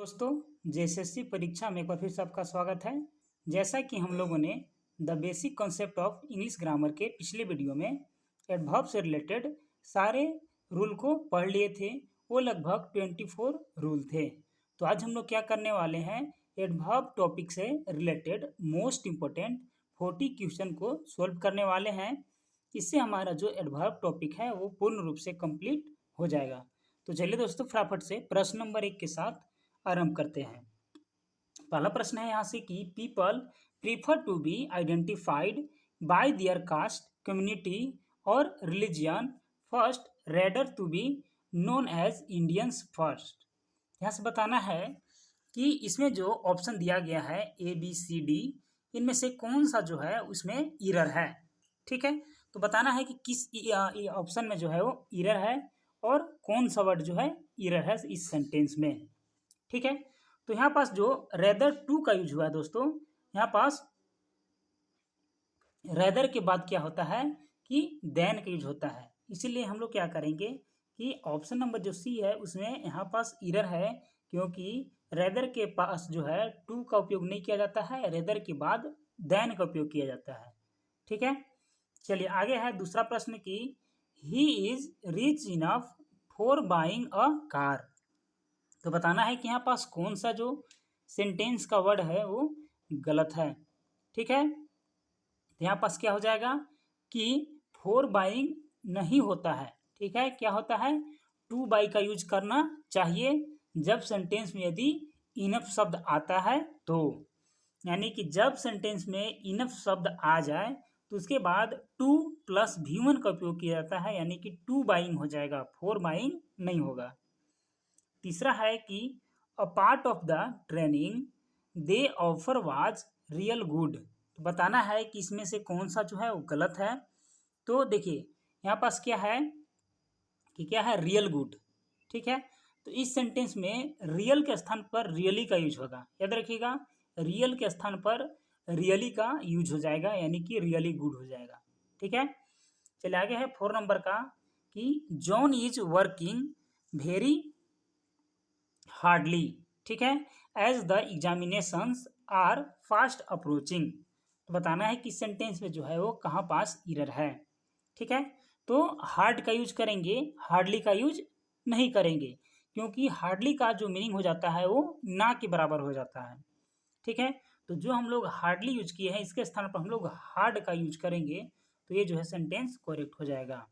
दोस्तों, जेएसएससी परीक्षा में एक बार फिर से आपका स्वागत है। जैसा कि हम लोगों ने the basic concept of English grammar के पिछले वीडियो में एडवर्ब से रिलेटेड सारे रूल को पढ़ लिए थे। वो लगभग 24 रूल थे। तो आज हम लोग क्या करने वाले हैं, एडवर्ब टॉपिक से रिलेटेड मोस्ट इम्पोर्टेंट 40 क्वेश्चन को सोल्व करने वाले हैं। इससे हमारा जो एडवर्ब टॉपिक है वो पूर्ण रूप से कंप्लीट हो जाएगा। तो चलिए दोस्तों, फटाफट से प्रश्न नंबर 1 के साथ आरंभ करते हैं। पहला प्रश्न है यहाँ से कि people prefer to be identified by their caste, community और religion first rather to be known as Indians first. यहाँ से बताना है कि इसमें जो ऑप्शन दिया गया है ए बी सी डी, इनमें से कौन सा जो है उसमें एरर है। ठीक है, तो बताना है कि किस ऑप्शन में जो है वो एरर है और कौन सा वर्ड जो है एरर है इस सेंटेंस में। ठीक है, तो यहाँ पास जो रेदर टू का यूज हुआ है दोस्तों, यहाँ पास रेदर के बाद क्या होता है कि देन का यूज होता है। इसीलिए हम लोग क्या करेंगे कि ऑप्शन नंबर जो सी है उसमें यहाँ पास एरर है, क्योंकि रेदर के पास जो है टू का उपयोग नहीं किया जाता है, रेदर के बाद देन का उपयोग किया जाता है। ठीक है, चलिए आगे है दूसरा प्रश्न कि he is rich enough for buying a car. तो बताना है कि यहाँ पास कौन सा जो सेंटेंस का वर्ड है वो गलत है। ठीक है, तो यहाँ पास क्या हो जाएगा कि फॉर बाइंग नहीं होता है। ठीक है, क्या होता है, टू बाई का यूज करना चाहिए जब सेंटेंस में यदि इनफ शब्द आता है तो, यानी कि जब सेंटेंस में इनफ शब्द आ जाए तो उसके बाद टू प्लस V1 का उपयोग किया जाता है, यानी कि टू बाइंग हो जाएगा, फोर बाइंग नहीं होगा। तीसरा है कि a part of the training they offer was real good. तो बताना है कि इसमें से कौन सा जो है वो गलत है। तो देखिए यहाँ पास क्या है कि क्या है, रियल गुड। ठीक है, तो इस सेंटेंस में रियल के स्थान पर रियली का यूज होगा, याद रखिएगा, रियल के स्थान पर रियली का यूज हो जाएगा, यानी कि रियली गुड हो जाएगा। ठीक है, चलिए आगे है 4 नंबर का कि John is working very hardly. ठीक है, as the examinations are fast approaching. तो बताना है कि सेंटेंस में जो है वो कहाँ पास एरर है। ठीक है, तो हार्ड का यूज करेंगे, हार्डली का यूज नहीं करेंगे, क्योंकि हार्डली का जो मीनिंग हो जाता है वो ना के बराबर हो जाता है। ठीक है, तो जो हम लोग हार्डली यूज किए हैं इसके स्थान पर हम लोग हार्ड का यूज करेंगे, तो ये जो है सेंटेंस करेक्ट हो जाएगा।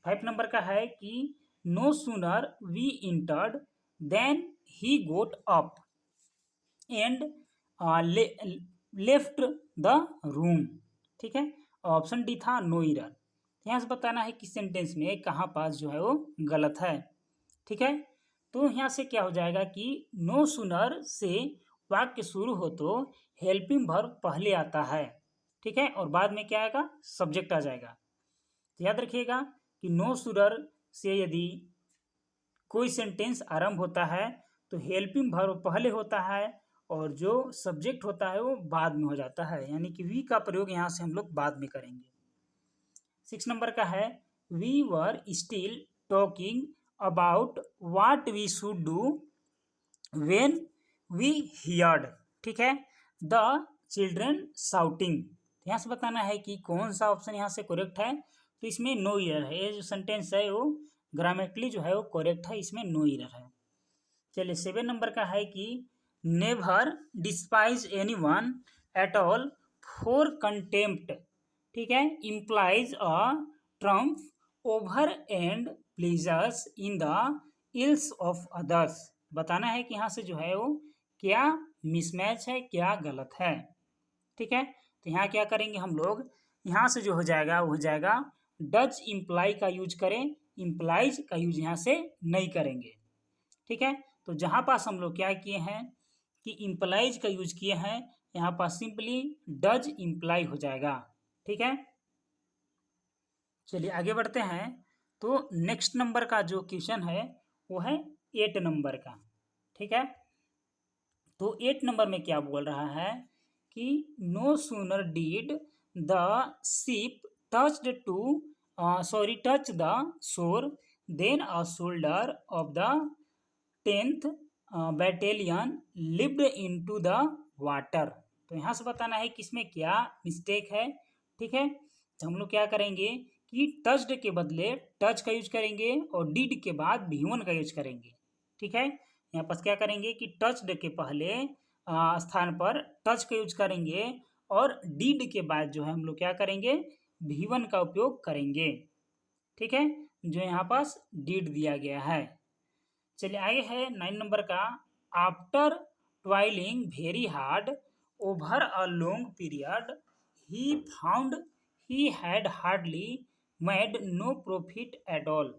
5 नंबर का है कि no sooner we entered than he got up and left the room. ठीक है, ऑप्शन डी था नो एरर। यहाँ से बताना है कि सेंटेंस में कहाँ पास जो है वो गलत है। ठीक है, तो यहाँ से क्या हो जाएगा कि नो सूनर से वाक्य शुरू हो तो हेल्पिंग वर्ब पहले आता है। ठीक है, और बाद में क्या आएगा, सब्जेक्ट आ जाएगा। तो याद रखिएगा कि नो सूनर से यदि कोई सेंटेंस आरंभ होता है तो हेल्पिंग वर्ब पहले होता है और जो सब्जेक्ट होता है वो बाद में हो जाता है, यानी कि वी का प्रयोग यहाँ से हम लोग बाद में करेंगे। 6 नंबर का है we were still talking about what we should do when we heard. ठीक है, द चिल्ड्रन शाउटिंग। यहाँ से बताना है कि कौन सा ऑप्शन यहाँ से करेक्ट है। तो इसमें नो एरर है, ये जो सेंटेंस है वो ग्रामेटिकली जो है वो करेक्ट है, इसमें नो एरर है। चलिए 7 नंबर का है कि never despise any one at all for contempt. ठीक है, implies a Trump over and pleasures in the ills of others. बताना है कि यहाँ से जो है वो क्या मिसमैच है, क्या गलत है। ठीक है, तो यहाँ क्या करेंगे हम लोग, यहाँ से जो हो जाएगा वो हो जाएगा डज इम्प्लाई का यूज करें, इम्प्लाइज का यूज यहाँ से नहीं करेंगे। ठीक है, तो जहाँ पास हम लोग क्या किए हैं कि इम्प्लाइज का यूज किए हैं, यहाँ पास सिंपली डज इम्प्लाई हो जाएगा। ठीक है, चलिए आगे बढ़ते हैं। तो नेक्स्ट नंबर का जो क्वेश्चन है वो है 8 नंबर का। ठीक है, तो 8 नंबर में क्या बोल रहा है कि no sooner did the ship touch the shore than a soldier of the 10th battalion lived into the water. तो यहाँ से बताना है कि इसमें क्या मिस्टेक है। ठीक है, तो हम लोग क्या करेंगे कि टच्ड के बदले टच का यूज करेंगे और डिड के बाद V1 का यूज करेंगे। ठीक है, यहाँ पर क्या करेंगे कि टच्ड के पहले स्थान पर टच का यूज करेंगे और डिड के बाद जो है हम लोग क्या करेंगे V1 का उपयोग करेंगे। ठीक है, जो यहाँ पास डिड दिया गया है। चलिए आगे है 9 नंबर का। After toiling very hard over a long period he found he had hardly made no profit at all.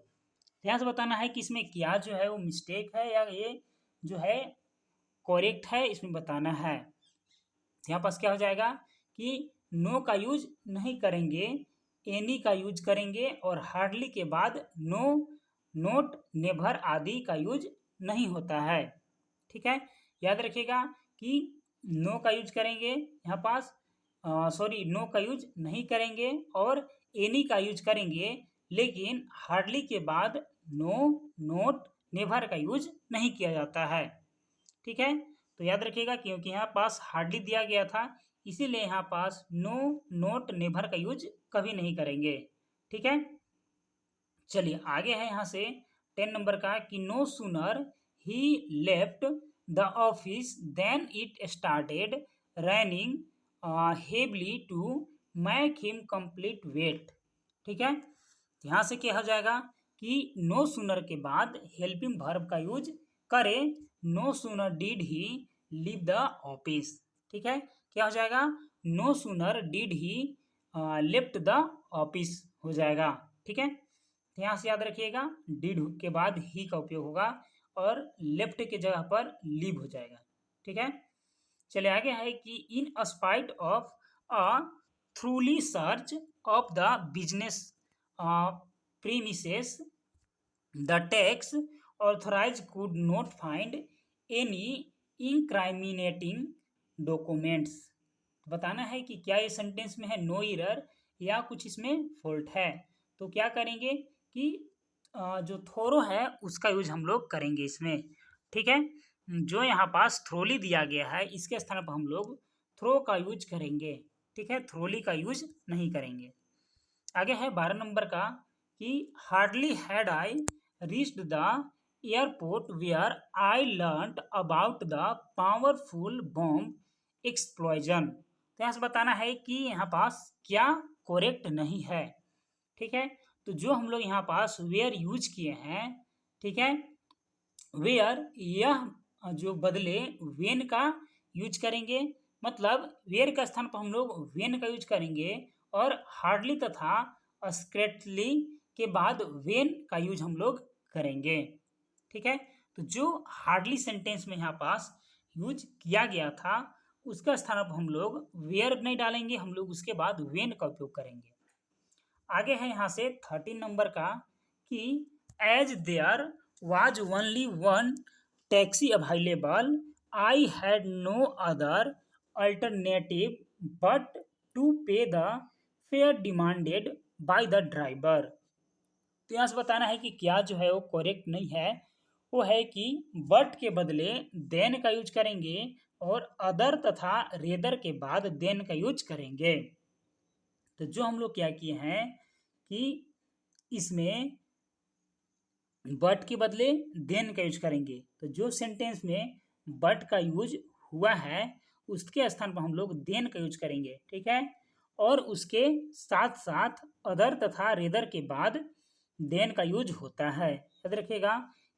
यहाँ से बताना है कि इसमें क्या जो है वो मिस्टेक है या ये जो है करेक्ट है, इसमें बताना है। यहाँ पास क्या हो जाएगा कि नो का यूज नहीं करेंगे, एनी का यूज करेंगे और हार्डली के बाद नो, नोट, नेभर आदि का यूज नहीं होता है। ठीक है, याद रखिएगा कि नो का यूज करेंगे यहाँ पास, सॉरी नो का यूज नहीं करेंगे और एनी का यूज करेंगे, लेकिन हार्डली के बाद नो, नोट, नेभर का यूज नहीं किया जाता है। ठीक है, तो याद रखिएगा क्योंकि यहाँ पास हार्डली दिया गया था, इसीलिए यहाँ पास नो, नोट, नेभर का यूज कभी नहीं करेंगे। ठीक है, चलिए आगे है यहाँ से 10 नंबर का कि no sooner he left the office then it started raining heavily to make him complete wet. ठीक है, यहाँ से क्या हो जाएगा कि नो सूनर के बाद हेल्पिंग वर्ब का यूज करें, no sooner did he leave the office. ठीक है, क्या हो जाएगा no sooner did he left the office हो जाएगा। ठीक है, यहाँ से याद रखिएगा डिड के बाद ही का उपयोग होगा और लेफ्ट के जगह पर लीव हो जाएगा। ठीक है, चलिए आगे है कि in spite of a thorough search of the business premises the tax authorities could not find any incriminating documents. बताना है कि क्या ये सेंटेंस में है नो एरर या कुछ इसमें फॉल्ट है। तो क्या करेंगे कि जो थोरो है उसका यूज हम लोग करेंगे इसमें। ठीक है, जो यहाँ पास थ्रोली दिया गया है इसके स्थान पर हम लोग थ्रो का यूज करेंगे। ठीक है, थ्रोली का यूज नहीं करेंगे। आगे है 12 नंबर का कि hardly had I reached the airport where I learned about the powerful bomb explosion. तो यहाँ से बताना है कि यहाँ पास क्या करेक्ट नहीं है। ठीक है, तो जो हम लोग यहाँ पास वेयर यूज किए हैं, ठीक है, वेयर यह जो बदले वेन का यूज करेंगे, मतलब वेयर का स्थान पर हम लोग वेन का यूज करेंगे और हार्डली तथा स्क्रेटली के बाद वेन का यूज हम लोग करेंगे। ठीक है, तो जो हार्डली सेंटेंस में यहाँ पास यूज किया गया था उसका स्थान पर हम लोग वेयर नहीं डालेंगे, हम लोग उसके बाद वेन का उपयोग करेंगे। आगे है यहाँ से 13 नंबर का कि as there was only one taxi available I had no other alternative but to pay the fare demanded by the driver. तो यहाँ से बताना है कि क्या जो है वो करेक्ट नहीं है। वो है कि बट के बदले देन का यूज करेंगे और अदर तथा रेदर के बाद देन का यूज करेंगे। तो जो हम लोग क्या किए हैं कि इसमें बट के बदले देन का यूज करेंगे। तो जो सेंटेंस में बट का यूज हुआ है उसके स्थान पर हम लोग देन का यूज करेंगे। ठीक है, और उसके साथ साथ अदर तथा रेदर के बाद देन का यूज होता है। याद रखिएगा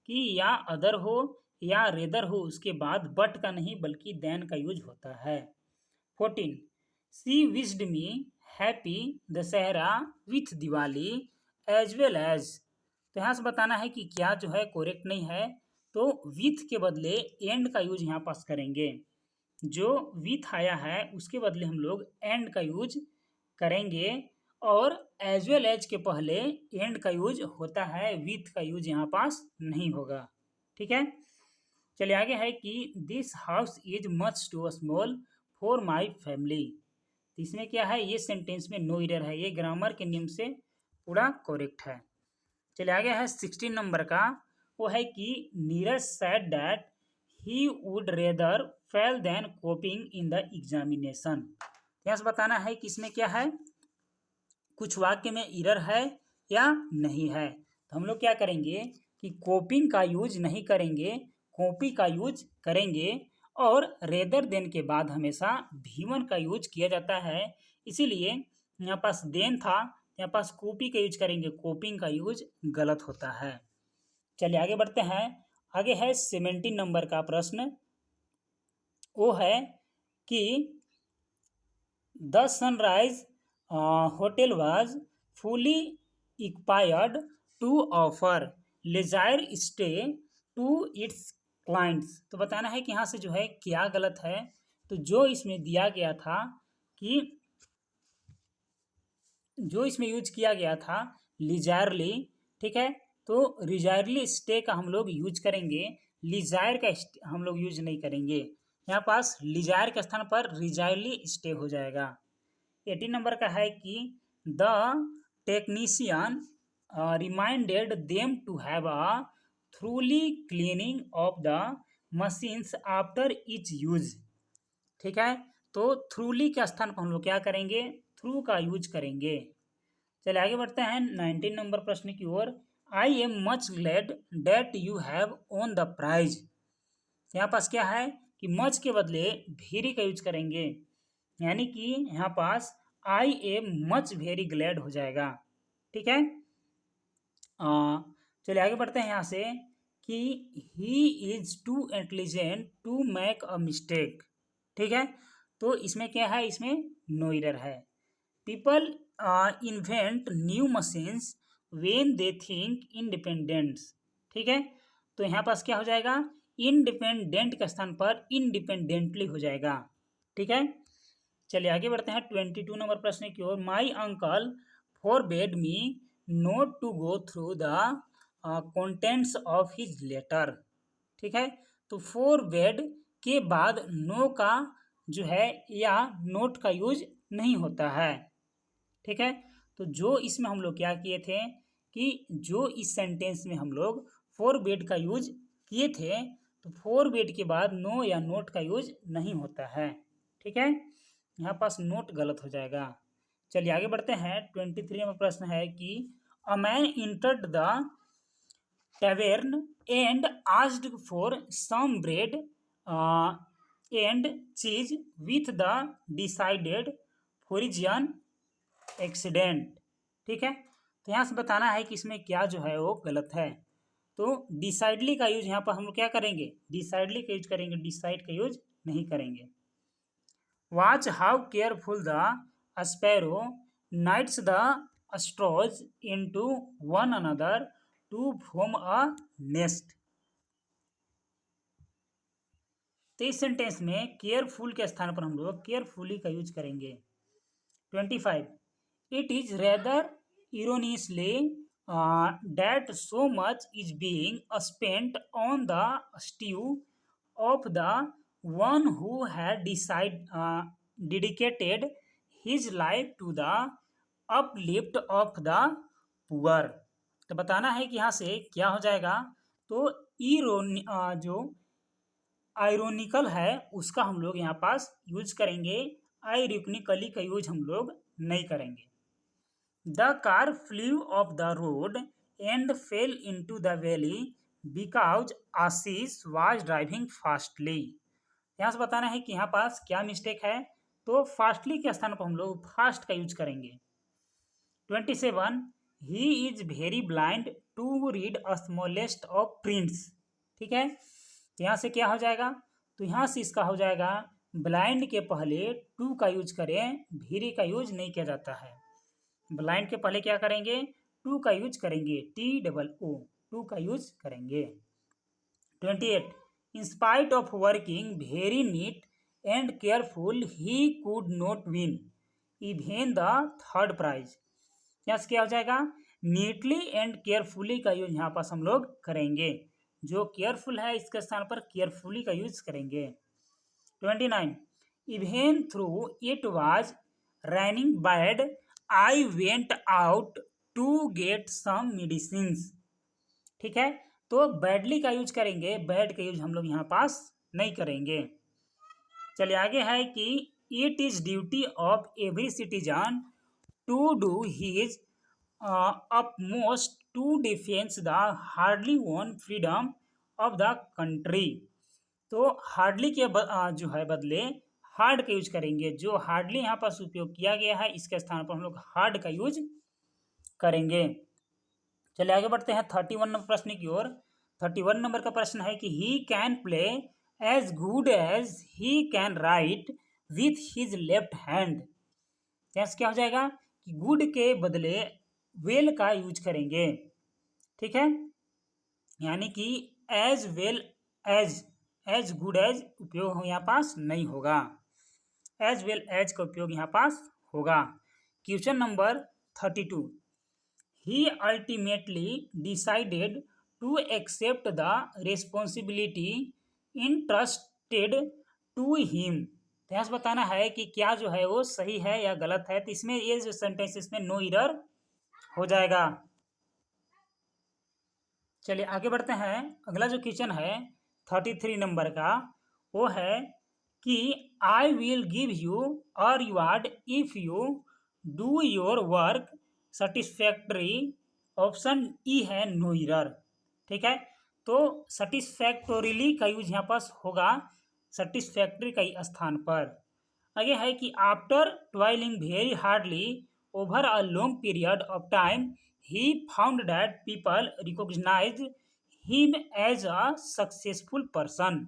कि या अदर हो या रेदर हो उसके बाद बट का नहीं बल्कि देन का यूज होता है। 14 she wished me happy Dussehra with Diwali as well as. तो यहाँ से बताना है कि क्या जो है करेक्ट नहीं है। तो विथ के बदले एंड का यूज यहाँ पास करेंगे। जो विथ आया है उसके बदले हम लोग एंड का यूज करेंगे और एज वेल एज के पहले एंड का यूज होता है, विथ का यूज यहाँ पास नहीं होगा। ठीक है, चलिए आगे है कि this house is much too small for my family. इसमें क्या है ये सेंटेंस में नो एरर है, ये ग्रामर के नियम से पूरा करेक्ट है। चलिए आगे है 16 नंबर का। वो है कि Neeraj said that he would rather fail than copying in the examination. यहाँ से बताना है कि इसमें क्या है, कुछ वाक्य में एरर है या नहीं है। तो हम लोग क्या करेंगे कि कोपिंग का यूज नहीं करेंगे, कॉपी का यूज करेंगे। और रेदर देन के बाद हमेशा भी1 का यूज किया जाता है, इसीलिए यहाँ पास देन था, यहाँ पास कॉपी का यूज करेंगे, कोपिंग का यूज गलत होता है। चलिए आगे बढ़ते हैं। आगे है 17 नंबर का प्रश्न। वो है कि the Sunrise Hotel was fully acquired to offer leisure stay to its clients. तो बताना है कि यहाँ से जो है क्या गलत है। तो जो इसमें दिया गया था कि जो इसमें यूज किया गया था लिजायरली, ठीक है, तो रिजायरली स्टे का हम लोग यूज करेंगे, लिजायर का हम लोग यूज नहीं करेंगे। यहाँ पास लिजायर के स्थान पर रिजायरली स्टे हो जाएगा। 18 नंबर का है कि the technician reminded them to have a thoroughly cleaning of the machines after each use. ठीक है, तो थ्रूली के स्थान पर हम लोग क्या करेंगे, थ्रू का यूज करेंगे। चलिए आगे बढ़ते हैं 19 नंबर प्रश्न की ओर। I am much glad that you have won the prize. यहाँ पास क्या है कि मच के बदले वेरी का यूज करेंगे, यानी कि यहाँ पास I am much very glad हो जाएगा। ठीक है, चलिए आगे बढ़ते हैं यहाँ से कि he is too intelligent to make a mistake. ठीक है, तो इसमें क्या है, इसमें नो एरर है। People invent new machines when they think independence. ठीक है, तो यहाँ पास क्या हो जाएगा, इंडिपेंडेंट के स्थान पर इंडिपेंडेंटली हो जाएगा। ठीक है, चलिए आगे बढ़ते हैं 22 नंबर प्रश्न की ओर। My uncle forbade me not to go through the contents of his letter. ठीक है, तो फॉरबेड के बाद नो का जो है या नोट का यूज नहीं होता है। ठीक है, तो जो इसमें हम लोग क्या किए थे कि जो इस सेंटेंस में हम लोग फॉरबेड का यूज किए थे, तो फॉरबेड के बाद नो या नोट का यूज नहीं होता है। ठीक है, यहाँ पास नोट गलत हो जाएगा। चलिए आगे बढ़ते हैं 23 नंबर प्रश्न है कि a man entered the tavern and asked for some bread and cheese with the decided Phrygian accident। ठीक है, तो यहाँ से बताना है कि इसमें क्या जो है वो गलत है। तो डिसाइडली का यूज यहाँ पर हम लोग क्या करेंगे, डिसाइडली का यूज करेंगे, डिसाइड का यूज नहीं करेंगे। Watch how careful the sparrow knits the straws into one another to form a nest. तो इस सेंटेंस में केयरफुल के स्थान पर हम लोग केयरफुली का यूज करेंगे। 25 it is rather erroneously that so much is being spent on the stew of the one who had dedicated his life to the uplift of the poor। तो बताना है कि यहाँ से क्या हो जाएगा, तो जो आयरोनिकल है उसका हम लोग यहाँ पास यूज करेंगे, आयरोनिकली का यूज हम लोग नहीं करेंगे। The car flew off the road and fail into the valley because Ashish was driving fastly. यहाँ से बताना है कि यहाँ पास क्या मिस्टेक है, तो फास्टली के स्थान पर हम लोग फास्ट का यूज करेंगे। 27 he is very blind to read a smallest of prints. ठीक है, तो यहाँ से क्या हो जाएगा, तो यहाँ से इसका हो जाएगा ब्लाइंड के पहले टू का यूज करें, वेरी का यूज नहीं किया जाता है। ब्लाइंड के पहले क्या करेंगे, टू का यूज करेंगे, TOO, टू का यूज करेंगे। 28 in spite of working very neat and careful he could not win even the third prize. यहाँ से क्या हो जाएगा, नीटली एंड केयरफुली का यूज यहाँ पास हम लोग करेंगे, जो केयरफुल है इसके स्थान पर केयरफुली का यूज करेंगे। 29 even though it was raining bad I went out to get some medicine. ठीक है, तो बैडली का यूज करेंगे, बैड का यूज हम लोग यहाँ पास नहीं करेंगे। चलिए आगे है कि it is duty of every citizen to do his upmost to defence the hardly won freedom of the country. तो हार्डली के जो है बदले हार्ड का यूज करेंगे। जो हार्डली यहाँ पर उपयोग किया गया है इसके स्थान पर हम लोग हार्ड का यूज करेंगे। चलिए आगे बढ़ते हैं 31 नंबर प्रश्न की ओर। 31 नंबर का प्रश्न है कि he can play as good as he can write with his left hand. क्या हो जाएगा कि गुड के बदले वेल का यूज करेंगे। ठीक है, यानी कि as well as good as उपयोग यहाँ पास नहीं होगा, एज वेल एज का उपयोग यहाँ पास होगा। Question number 32, he ultimately decided to accept the responsibility entrusted to him। तो यहाँ से बताना है कि क्या जो है वो सही है या गलत है। तो इसमें ये जो सेंटेंस इसमें नो एरर हो जाएगा। चलिए आगे बढ़ते हैं। अगला जो क्वेश्चन है 33 नंबर का, वो है कि I will give you a reward if you do your work satisfactory. Option E है नो एरर। ठीक है, तो सेटिस्फैक्टोरीली का यूज यहाँ पास होगा सेटिस्फैक्टरी का स्थान पर। आगे है कि after toiling very hardly over a long period of time he found that people recognise him as a successful person.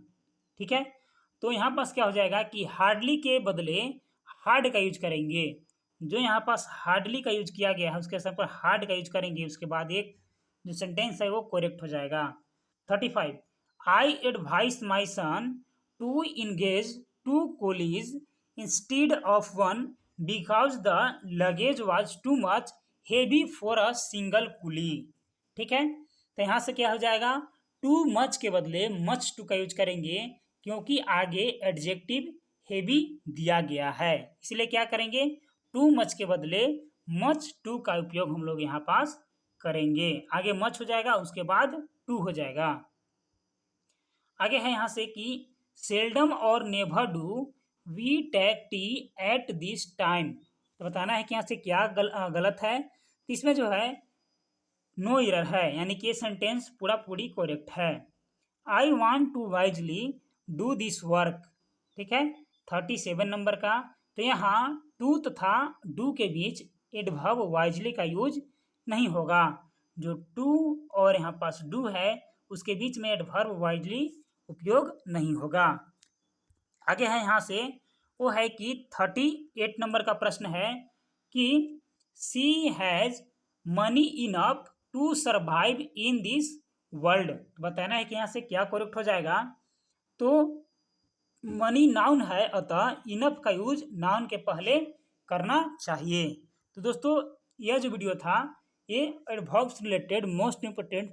ठीक है, तो यहाँ पास क्या हो जाएगा कि हार्डली के बदले हार्ड का यूज करेंगे। जो यहाँ पास हार्डली का यूज किया गया है उसके स्थान पर हार्ड का यूज करेंगे। उसके बाद एक जो सेंटेंस है वो करेक्ट हो जाएगा। 35, I advise my son to engage two coolies instead of one because the luggage was too much heavy for a single coolie. ठीक है, तो यहाँ से क्या हो जाएगा, टू मच के बदले मच टू का यूज करेंगे क्योंकि आगे एडजेक्टिव हेवी दिया गया है, इसलिए क्या करेंगे, टू मच के बदले मच टू का उपयोग हम लोग यहाँ पास करेंगे। आगे मच हो जाएगा, उसके बाद टू हो जाएगा। आगे है यहाँ से कि सेल्डम और never do we take tea at this time. तो बताना है कि यहाँ से क्या गलत है। तो इसमें जो है नो एरर है, यानी कि ये सेंटेंस पूरा पूरी करेक्ट है। I want to wisely do this work. ठीक है, 37 नंबर का। तो यहाँ टू तथा डू के बीच एडवर्ब वाइजली का यूज नहीं होगा। जो टू और यहाँ पास डू है उसके बीच में एडवर्ब वाइजली उपयोग नहीं होगा। आगे है यहाँ से वो है कि 38 नंबर का प्रश्न है कि she has money enough to survive in this world. तो बताना है कि यहाँ से क्या करेक्ट हो जाएगा। तो मनी नाउन है, अतः इनफ का यूज नाउन के पहले करना चाहिए। तो दोस्तों यह जो वीडियो था ये adverbs related most important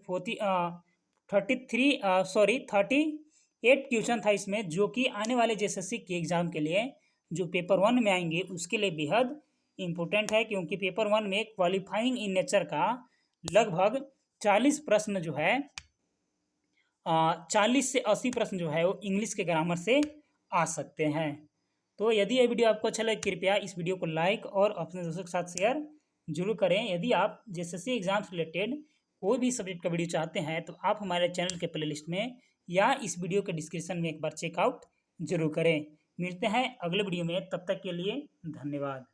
38 question था इसमें, जो कि आने वाले जेएसएससी के एग्जाम के लिए जो पेपर 1 में आएंगे उसके लिए बेहद इम्पोर्टेंट है। क्योंकि पेपर 1 में क्वालिफाइंग इन नेचर का लगभग 40 प्रश्न जो है 40 से 80 प्रश्न जो है वो इंग्लिश के ग्रामर से आ सकते हैं। तो यदि यह वीडियो आपको अच्छा लगे कृपया इस वीडियो को लाइक और अपने दोस्तों के साथ शेयर जरूर करें। यदि आप जेएसएससी एग्जाम से रिलेटेड कोई भी सब्जेक्ट का वीडियो चाहते हैं तो आप हमारे चैनल के प्लेलिस्ट में या इस वीडियो के डिस्क्रिप्शन में एक बार चेकआउट जरूर करें। मिलते हैं अगले वीडियो में, तब तक के लिए धन्यवाद।